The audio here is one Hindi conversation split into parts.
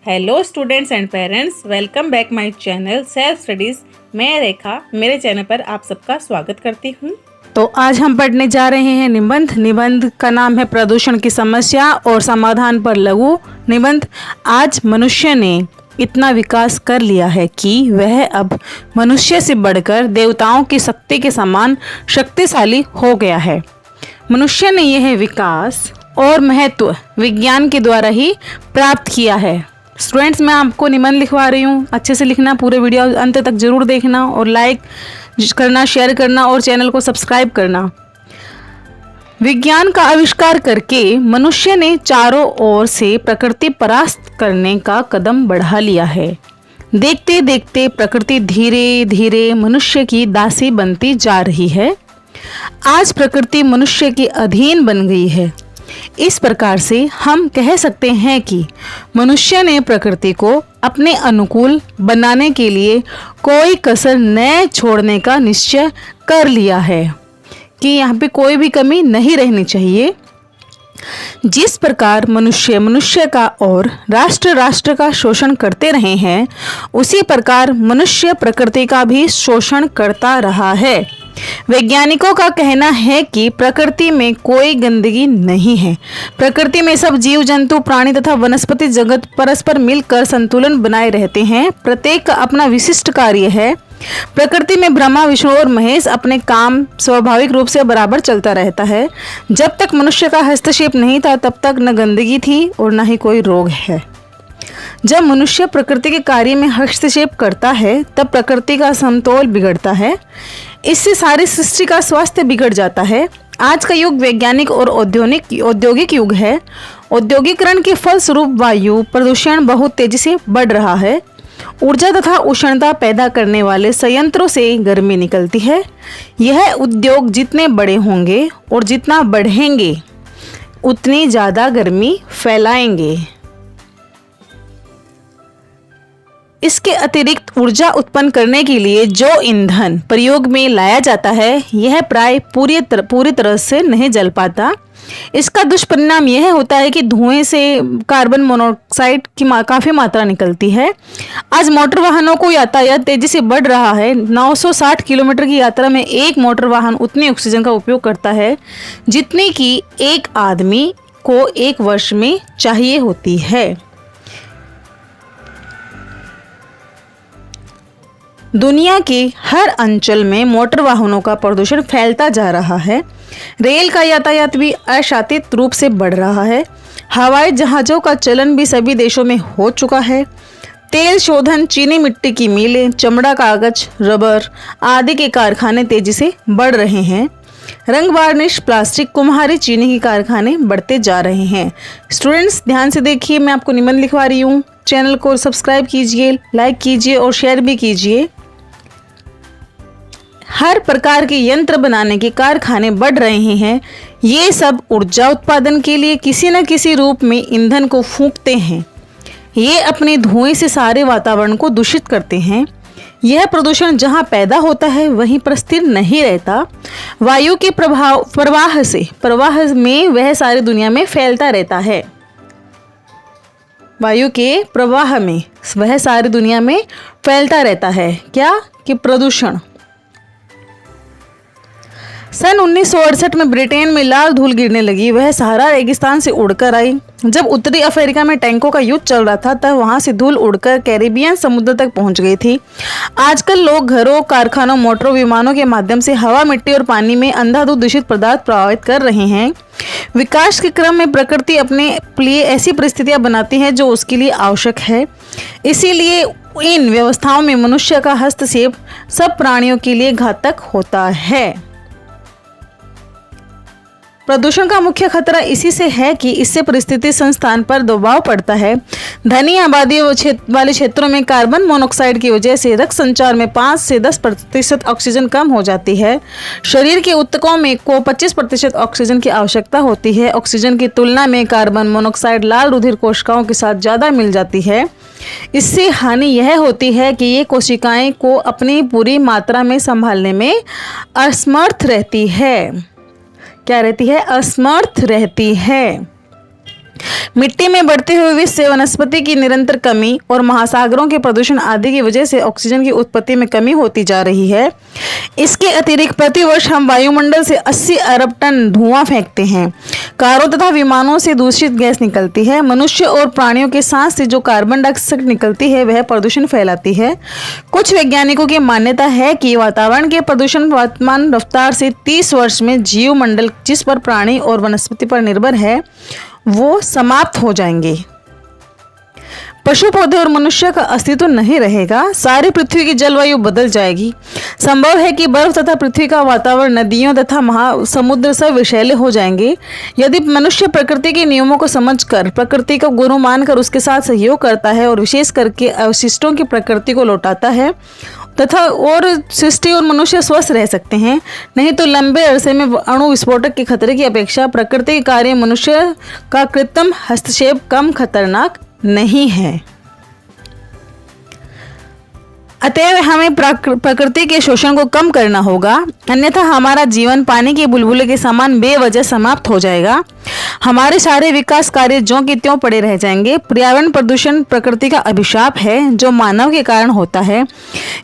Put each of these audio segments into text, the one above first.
Hello students and parents, welcome back my channel self studies. मैं रेखा मेरे चैनल पर आप सबका स्वागत करती हूँ। तो आज हम पढ़ने जा रहे हैं निबंध का नाम है प्रदूषण की समस्या और समाधान पर लघु निबंध। आज मनुष्य ने इतना विकास कर लिया है कि वह अब मनुष्य से बढ़कर देवताओं की शक्ति के समान शक्तिशाली हो गया है। मनुष्य ने यह विकास और महत्व विज्ञान के द्वारा ही प्राप्त किया है। स्टूडेंट्स, मैं आपको निबंध लिखवा रही हूँ, अच्छे से लिखना, पूरे वीडियो अंत तक जरूर देखना और लाइक करना, शेयर करना और चैनल को सब्सक्राइब करना। विज्ञान का आविष्कार करके मनुष्य ने चारों ओर से प्रकृति परास्त करने का कदम बढ़ा लिया है। देखते देखते प्रकृति धीरे धीरे मनुष्य की दासी बनती जा रही है। आज प्रकृति मनुष्य के अधीन बन गई है। इस प्रकार से हम कह सकते हैं कि मनुष्य ने प्रकृति को अपने अनुकूल बनाने के लिए कोई कसर न छोड़ने का निश्चय कर लिया है कि यहाँ पे कोई भी कमी नहीं रहनी चाहिए। जिस प्रकार मनुष्य का और राष्ट्र का शोषण करते रहे हैं, उसी प्रकार मनुष्य प्रकृति का भी शोषण करता रहा है। वैज्ञानिकों का कहना है कि प्रकृति में कोई गंदगी नहीं है। प्रकृति में सब जीव जंतु, प्राणी तथा वनस्पति जगत परस्पर मिलकर संतुलन बनाए रहते हैं। प्रत्येक का अपना विशिष्ट कार्य है। प्रकृति में ब्रह्मा, विष्णु और महेश अपने काम स्वाभाविक रूप से बराबर चलता रहता है। जब तक मनुष्य का हस्तक्षेप नहीं था, तब तक न गंदगी थी और न ही कोई रोग है। जब मनुष्य प्रकृति के कार्य में हस्तक्षेप करता है, तब प्रकृति का समतोल बिगड़ता है। इससे सारी सृष्टि का स्वास्थ्य बिगड़ जाता है। आज का युग वैज्ञानिक और औद्योगिक युग है। औद्योगिकरण के फलस्वरूप वायु प्रदूषण बहुत तेजी से बढ़ रहा है। ऊर्जा तथा उष्णता पैदा करने वाले संयंत्रों से गर्मी निकलती है। यह उद्योग जितने बड़े होंगे और जितना बढ़ेंगे, उतनी ज़्यादा गर्मी फैलाएंगे। इसके अतिरिक्त ऊर्जा उत्पन्न करने के लिए जो ईंधन प्रयोग में लाया जाता है, यह प्राय पूरी तरह से नहीं जल पाता। इसका दुष्परिणाम यह होता है कि धुएं से कार्बन मोनोऑक्साइड की काफ़ी मात्रा निकलती है। आज मोटर वाहनों को यातायात तेजी से बढ़ रहा है। 960 किलोमीटर की यात्रा में एक मोटर वाहन उतनी ऑक्सीजन का उपयोग करता है जितनी कि एक आदमी को एक वर्ष में चाहिए होती है। दुनिया के हर अंचल में मोटर वाहनों का प्रदूषण फैलता जा रहा है। रेल का यातायात भी अशांतित रूप से बढ़ रहा है। हवाई जहाज़ों का चलन भी सभी देशों में हो चुका है। तेल शोधन, चीनी मिट्टी की मिलें, चमड़ा, कागज, रबर आदि के कारखाने तेजी से बढ़ रहे हैं। रंग वार्निश, प्लास्टिक, कुम्हारी, चीनी के कारखाने बढ़ते जा रहे हैं। स्टूडेंट्स, ध्यान से देखिए, मैं आपको निबंध लिखवा रही हूँ। चैनल को सब्सक्राइब कीजिए, लाइक कीजिए और शेयर भी कीजिए। हर प्रकार के यंत्र बनाने के कारखाने बढ़ रहे हैं। ये सब ऊर्जा उत्पादन के लिए किसी न किसी रूप में ईंधन को फूंकते हैं। ये अपने धुएं से सारे वातावरण को दूषित करते हैं। यह प्रदूषण जहां पैदा होता है वहीं पर स्थिर नहीं रहता। वायु के प्रवाह में वह सारी दुनिया में फैलता रहता है। वायु के प्रवाह में वह सारी दुनिया में फैलता रहता है। क्या कि प्रदूषण। सन 1968 में ब्रिटेन में लाल धूल गिरने लगी। वह सहारा रेगिस्तान से उड़कर आई। जब उत्तरी अफ्रीका में टैंकों का युद्ध चल रहा था, तब वहां से धूल उड़कर कैरेबियन समुद्र तक पहुंच गई थी। आजकल लोग घरों, कारखानों, मोटरों, विमानों के माध्यम से हवा, मिट्टी और पानी में अंधाधुंध दूषित पदार्थ प्रवाहित कर रहे हैं। विकास के क्रम में प्रकृति अपने लिए ऐसी परिस्थितियां बनाती है जो उसके लिए आवश्यक है। इसीलिए इन व्यवस्थाओं में मनुष्य का हस्तक्षेप सब प्राणियों के लिए घातक होता है। प्रदूषण का मुख्य खतरा इसी से है कि इससे परिस्थिति संस्थान पर दबाव पड़ता है। धनी आबादी वाले क्षेत्रों में कार्बन मोनोऑक्साइड की वजह से रक्त संचार में 5 से 10% ऑक्सीजन कम हो जाती है। शरीर के ऊतकों में को 25% ऑक्सीजन की आवश्यकता होती है। ऑक्सीजन की तुलना में कार्बन मोनोऑक्साइड लाल रुधिर कोशिकाओं के साथ ज़्यादा मिल जाती है। इससे हानि यह होती है कि ये कोशिकाएं को अपनी पूरी मात्रा में संभालने में असमर्थ रहती है। क्या रहती है? असमर्थ रहती है। मिट्टी में बढ़ते हुए विष से वनस्पति की निरंतर कमी और महासागरों के प्रदूषण आदि की वजह से ऑक्सीजन की उत्पत्ति में कमी होती जा रही है। इसके अतिरिक्त प्रतिवर्ष हम वायुमंडल से 80 अरब टन धुआं फेंकते हैं। कारों तथा विमानों से दूषित गैस निकलती है। मनुष्य और प्राणियों के सांस से जो कार्बन डाइऑक्साइड निकलती है वह प्रदूषण फैलाती है। कुछ वैज्ञानिकों की मान्यता है कि वातावरण के प्रदूषण वर्तमान रफ्तार से 30 वर्ष में जीव मंडल जिस पर प्राणी और वनस्पति पर निर्भर है वो समाप्त हो जाएंगे। पशु पौधे और मनुष्य का अस्तित्व नहीं रहेगा। सारी पृथ्वी की जलवायु बदल जाएगी। संभव है कि बर्फ तथा पृथ्वी का वातावरण, नदियों तथा महासमुद्र सब विषैले हो जाएंगे। यदि मनुष्य प्रकृति के नियमों को समझकर, प्रकृति को गुरु मानकर उसके साथ सहयोग करता है और विशेष करके अवशिष्टों की प्रकृति को लौटाता है तथा और सृष्टि और मनुष्य स्वस्थ रह सकते हैं। नहीं तो लंबे अरसे में अणु विस्फोटक के खतरे की अपेक्षा प्रकृति के कार्य मनुष्य का कृत्रिम हस्तक्षेप कम खतरनाक नहीं है। अतएव हमें प्रकृति के शोषण को कम करना होगा, अन्यथा हमारा जीवन पानी के बुलबुले के समान बेवजह समाप्त हो जाएगा। हमारे सारे विकास कार्य ज्यों के त्यों पड़े रह जाएंगे। पर्यावरण प्रदूषण प्रकृति का अभिशाप है जो मानव के कारण होता है।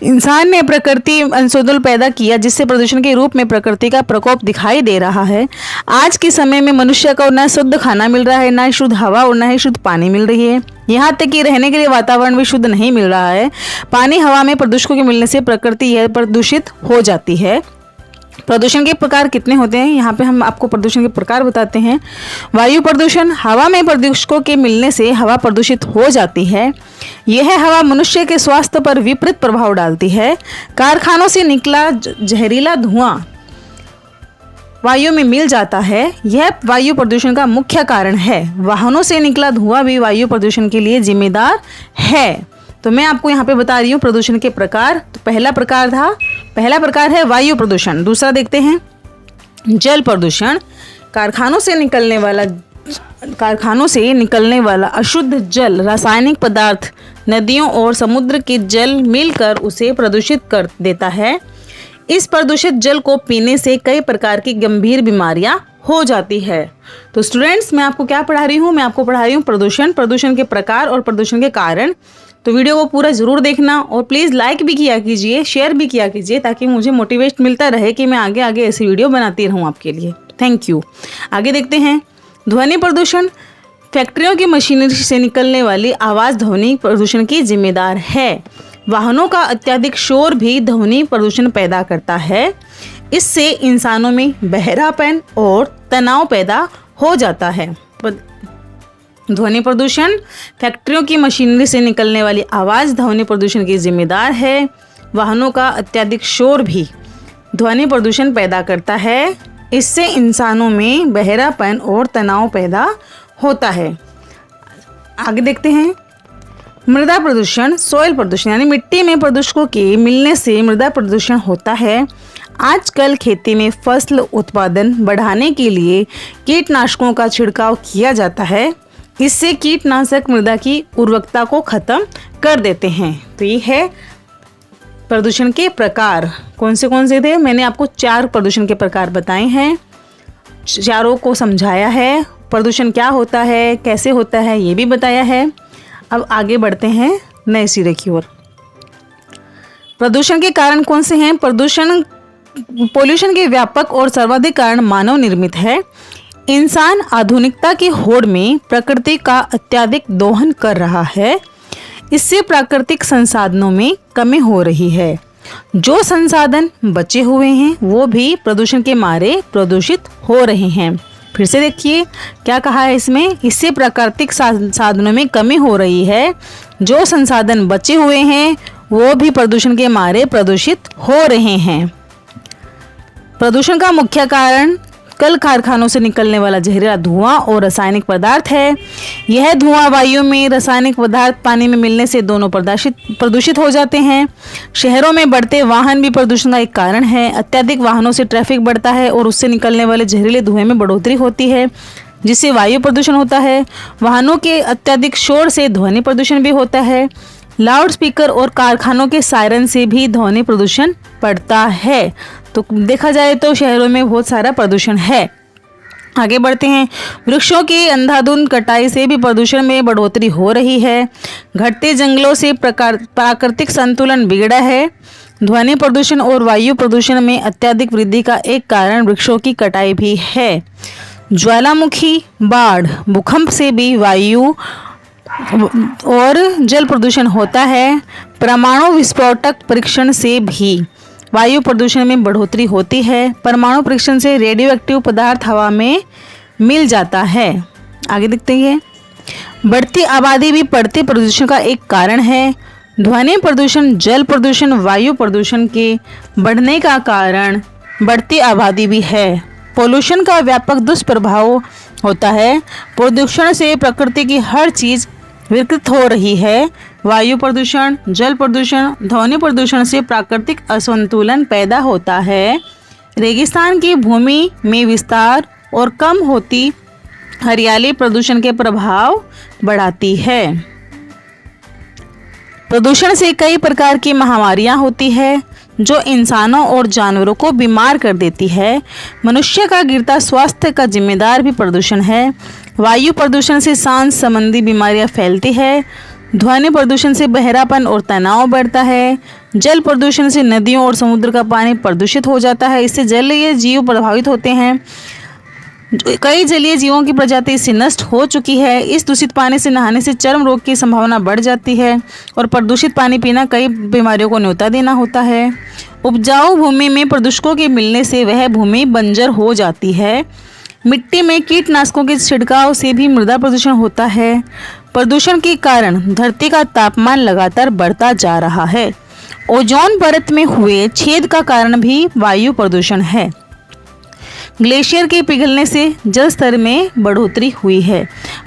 इंसान ने प्रकृति अंशोधन पैदा किया जिससे प्रदूषण के रूप में प्रकृति का प्रकोप दिखाई दे रहा है। आज के समय में मनुष्य को न शुद्ध खाना मिल रहा है, न शुद्ध हवा और न ही शुद्ध पानी मिल रही है। यहाँ तक कि रहने के लिए वातावरण भी शुद्ध नहीं मिल रहा है। पानी हवा में प्रदूषकों के मिलने से प्रकृति यह प्रदूषित हो जाती है। प्रदूषण के प्रकार कितने होते हैं, यहाँ पे हम आपको प्रदूषण के प्रकार बताते हैं। वायु प्रदूषण, हवा में प्रदूषकों के मिलने से हवा प्रदूषित हो जाती है। यह हवा मनुष्य के स्वास्थ्य पर विपरीत प्रभाव डालती है। कारखानों से निकला जहरीला धुआं वायु में मिल जाता है, यह वायु प्रदूषण का मुख्य कारण है। वाहनों से निकला धुआं भी वायु प्रदूषण के लिए जिम्मेदार है। तो मैं आपको यहाँ पे बता रही हूँ प्रदूषण के प्रकार। तो पहला प्रकार है वायु प्रदूषण। दूसरा देखते हैं जल प्रदूषण। कारखानों से निकलने वाला अशुद्ध जल, रासायनिक पदार्थ नदियों और समुद्र के जल मिलकर उसे प्रदूषित कर देता है। इस प्रदूषित जल को पीने से कई प्रकार की गंभीर बीमारियां हो जाती है। तो स्टूडेंट्स, मैं आपको क्या पढ़ा रही हूँ? मैं आपको पढ़ा रही हूँ प्रदूषण के प्रकार और प्रदूषण के कारण। तो वीडियो को पूरा ज़रूर देखना और प्लीज़ लाइक भी किया कीजिए, शेयर भी किया कीजिए ताकि मुझे मोटिवेट मिलता रहे कि मैं आगे आगे ऐसी वीडियो बनाती रहूँ आपके लिए। Thank you. आगे देखते हैं ध्वनि प्रदूषण। फैक्ट्रियों की मशीनरी से निकलने वाली आवाज़ ध्वनि प्रदूषण की जिम्मेदार है। वाहनों का अत्यधिक शोर भी ध्वनि प्रदूषण पैदा करता है। इससे इंसानों में बहरापन और तनाव पैदा हो जाता है। ध्वनि प्रदूषण, फैक्ट्रियों की मशीनरी से निकलने वाली आवाज़ ध्वनि प्रदूषण की जिम्मेदार है। वाहनों का अत्यधिक शोर भी ध्वनि प्रदूषण पैदा करता है। इससे इंसानों में बहरापन और तनाव पैदा होता है। आगे देखते हैं मृदा प्रदूषण, सॉइल प्रदूषण, यानी मिट्टी में प्रदूषकों के मिलने से मृदा प्रदूषण होता है। आजकल खेती में फसल उत्पादन बढ़ाने के लिए कीटनाशकों का छिड़काव किया जाता है। इससे कीटनाशक मृदा की उर्वरकता को खत्म कर देते हैं। तो ये है प्रदूषण के प्रकार। कौन से थे? मैंने आपको 4 प्रदूषण के प्रकार बताए हैं, चारों को समझाया है। प्रदूषण क्या होता है, कैसे होता है, ये भी बताया है। अब आगे बढ़ते हैं नए सिरे की ओर। प्रदूषण के कारण कौन से हैं? पोल्यूशन के व्यापक और सर्वाधिक कारण मानव निर्मित है। इंसान आधुनिकता की होड़ में प्रकृति का अत्यधिक दोहन कर रहा है। इससे प्राकृतिक संसाधनों में कमी हो रही है। जो संसाधन बचे हुए हैं वो भी प्रदूषण के मारे प्रदूषित हो रहे हैं। फिर से देखिए क्या कहा है इसमें, इससे प्राकृतिक साधनों में कमी हो रही है। जो संसाधन बचे हुए हैं वो भी प्रदूषण के मारे प्रदूषित हो रहे हैं। प्रदूषण का मुख्य कारण कल कारखानों से निकलने वाला जहरीला धुआं और रासायनिक पदार्थ है। यह धुआं वायु में, रासायनिक पदार्थ पानी में मिलने से दोनों प्रदूषित हो जाते हैं। शहरों में बढ़ते वाहन भी प्रदूषण का एक कारण है। अत्यधिक वाहनों से ट्रैफिक बढ़ता है और उससे निकलने वाले जहरीले धुएं में बढ़ोतरी होती है, जिससे वायु प्रदूषण होता है। वाहनों के अत्यधिक शोर से ध्वनि प्रदूषण भी होता है। लाउड स्पीकर और कारखानों के सायरन से भी ध्वनि प्रदूषण बढ़ता है। तो देखा जाए तो शहरों में बहुत सारा प्रदूषण है। आगे बढ़ते हैं। वृक्षों की अंधाधुंध कटाई से भी प्रदूषण में बढ़ोतरी हो रही है। घटते जंगलों से प्राकृतिक संतुलन बिगड़ा है। ध्वनि प्रदूषण और वायु प्रदूषण में अत्यधिक वृद्धि का एक कारण वृक्षों की कटाई भी है। ज्वालामुखी, बाढ़, भूकंप से भी वायु और जल प्रदूषण होता है। परमाणु विस्फोटक परीक्षण से भी वायु प्रदूषण में बढ़ोतरी होती है। परमाणु परीक्षण से रेडियो एक्टिव पदार्थ हवा में मिल जाता है। आगे देखते हैं। बढ़ती आबादी भी बढ़ते प्रदूषण का एक कारण है। ध्वनि प्रदूषण, जल प्रदूषण, वायु प्रदूषण के बढ़ने का कारण बढ़ती आबादी भी है। पोल्यूशन का व्यापक दुष्प्रभाव होता है। प्रदूषण से प्रकृति की हर चीज़ विकृत हो रही है। वायु प्रदूषण, जल प्रदूषण, ध्वनि प्रदूषण से प्राकृतिक असंतुलन पैदा होता है। रेगिस्तान की भूमि में विस्तार और कम होती हरियाली प्रदूषण के प्रभाव बढ़ाती है। प्रदूषण से कई प्रकार की महामारियां होती है जो इंसानों और जानवरों को बीमार कर देती है। मनुष्य का गिरता स्वास्थ्य का जिम्मेदार भी प्रदूषण है। वायु प्रदूषण से सांस संबंधी बीमारियां फैलती है। ध्वनि प्रदूषण से बहरापन और तनाव बढ़ता है। जल प्रदूषण से नदियों और समुद्र का पानी प्रदूषित हो जाता है। इससे जलीय जीव प्रभावित होते हैं। कई जलीय जीवों की प्रजाति इससे नष्ट हो चुकी है। इस दूषित पानी से नहाने से चर्म रोग की संभावना बढ़ जाती है और प्रदूषित पानी पीना कई बीमारियों को न्योता देना होता है। उपजाऊ भूमि में प्रदूषकों के मिलने से वह भूमि बंजर हो जाती है। मिट्टी में कीटनाशकों के छिड़काव से भी मृदा प्रदूषण होता है। प्रदूषण के कारण धरती का तापमान लगातार बढ़ता जा रहा है। ओजोन परत में हुए छेद का कारण भी वायु प्रदूषण है। ग्लेशियर के पिघलने से जल स्तर में बढ़ोतरी हुई है।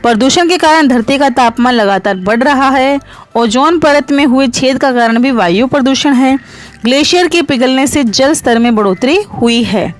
प्रदूषण के कारण धरती का तापमान लगातार बढ़ रहा है। ओजोन परत में हुए छेद का कारण भी वायु प्रदूषण है। ग्लेशियर के पिघलने से जल स्तर में बढ़ोतरी हुई है।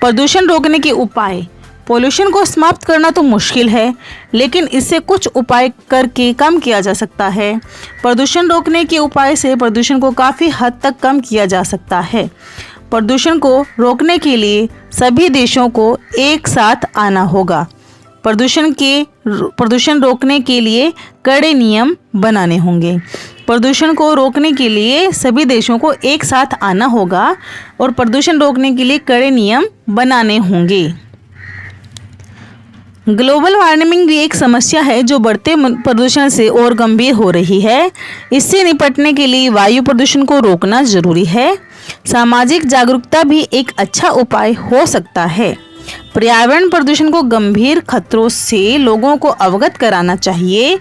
प्रदूषण रोकने के उपाय। पोल्यूशन को समाप्त करना तो मुश्किल है, लेकिन इससे कुछ उपाय करके कम किया जा सकता है। प्रदूषण रोकने के उपाय से प्रदूषण को काफ़ी हद तक कम किया जा सकता है। प्रदूषण को रोकने के लिए सभी देशों को एक साथ आना होगा। प्रदूषण रोकने के लिए कड़े नियम बनाने होंगे। प्रदूषण को रोकने के लिए सभी देशों को एक साथ आना होगा और प्रदूषण रोकने के लिए कड़े नियम बनाने होंगे। ग्लोबल वार्मिंग भी एक समस्या है जो बढ़ते प्रदूषण से और गंभीर हो रही है। इससे निपटने के लिए वायु प्रदूषण को रोकना जरूरी है। सामाजिक जागरूकता भी एक अच्छा उपाय हो सकता है। पर्यावरण प्रदूषण को गंभीर खतरों से लोगों को अवगत कराना चाहिए।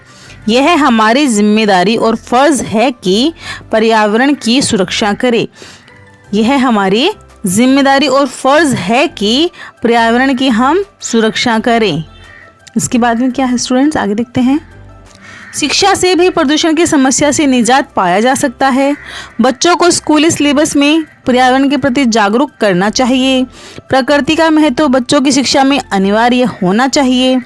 यह हमारी जिम्मेदारी और फर्ज है कि पर्यावरण की सुरक्षा करें। यह हमारी जिम्मेदारी और फर्ज है कि पर्यावरण की हम सुरक्षा करें। इसके बाद में क्या है स्टूडेंट्स, आगे देखते हैं। शिक्षा से भी प्रदूषण की समस्या से निजात पाया जा सकता है। बच्चों को स्कूली सिलेबस में पर्यावरण के प्रति जागरूक करना चाहिए। प्रकृति का महत्व बच्चों की शिक्षा में अनिवार्य होना चाहिए।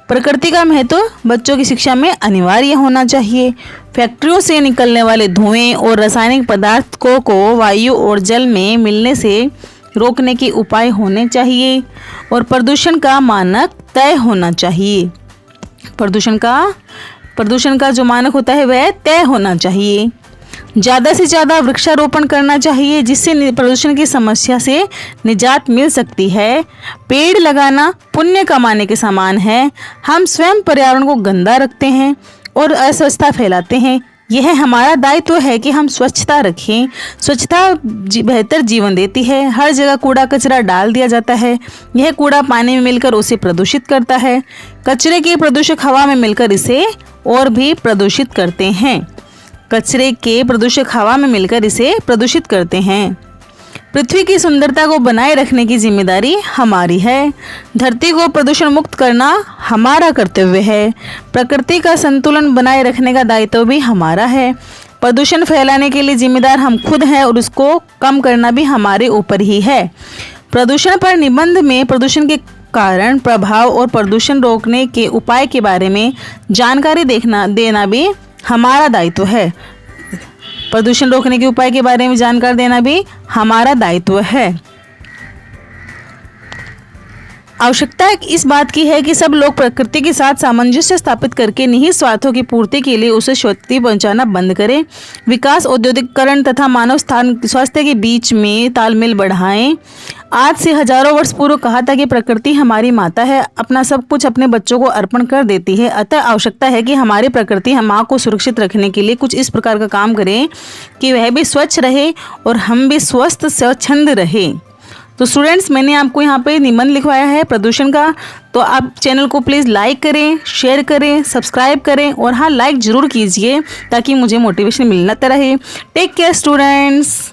प्रकृति का महत्व बच्चों की शिक्षा में अनिवार्य होना चाहिए। फैक्ट्रियों से निकलने वाले धुएं और रासायनिक पदार्थों को वायु और जल में मिलने से रोकने के उपाय होने चाहिए और प्रदूषण का मानक तय होना चाहिए। प्रदूषण का जो मानक होता है वह तय होना चाहिए। ज़्यादा से ज़्यादा वृक्षारोपण करना चाहिए जिससे प्रदूषण की समस्या से निजात मिल सकती है। पेड़ लगाना पुण्य कमाने के समान है। हम स्वयं पर्यावरण को गंदा रखते हैं और अस्वच्छता फैलाते हैं। यह हमारा दायित्व है कि हम स्वच्छता रखें। स्वच्छता बेहतर जीवन देती है। हर जगह कूड़ा कचरा डाल दिया जाता है। यह कूड़ा पानी में मिलकर उसे प्रदूषित करता है। कचरे के प्रदूषक हवा में मिलकर इसे और भी प्रदूषित करते हैं। पृथ्वी की सुंदरता को बनाए रखने की जिम्मेदारी हमारी है। धरती को प्रदूषण मुक्त करना हमारा कर्तव्य है। प्रकृति का संतुलन बनाए रखने का दायित्व भी हमारा है। प्रदूषण फैलाने के लिए जिम्मेदार हम खुद हैं और उसको कम करना भी हमारे ऊपर ही है। प्रदूषण पर निबंध में प्रदूषण के कारण, प्रभाव और प्रदूषण रोकने के उपाय के बारे में जानकारी देना भी हमारा दायित्व है। प्रदूषण रोकने के उपाय के बारे में जानकारी देना भी हमारा दायित्व है। आवश्यकता इस बात की है कि सब लोग प्रकृति के साथ सामंजस्य स्थापित करके निहित स्वार्थों की पूर्ति के लिए उसे क्षति पहुंचाना बंद करें। विकास, औद्योगिकरण तथा मानव स्वास्थ्य के बीच में तालमेल बढ़ाएं। आज से हजारों वर्ष पूर्व कहा था कि प्रकृति हमारी माता है, अपना सब कुछ अपने बच्चों को अर्पण कर देती है। अतः आवश्यकता है कि हमारी प्रकृति हम माँ को सुरक्षित रखने के लिए कुछ इस प्रकार का काम करें कि वह भी स्वच्छ रहे और हम भी स्वस्थ स्वच्छंद रहे। तो स्टूडेंट्स, मैंने आपको यहाँ पे निबंध लिखवाया है प्रदूषण का, तो आप चैनल को प्लीज़ लाइक करें, शेयर करें, सब्सक्राइब करें और हाँ, लाइक ज़रूर कीजिए ताकि मुझे मोटिवेशन मिलता रहे। Take care students.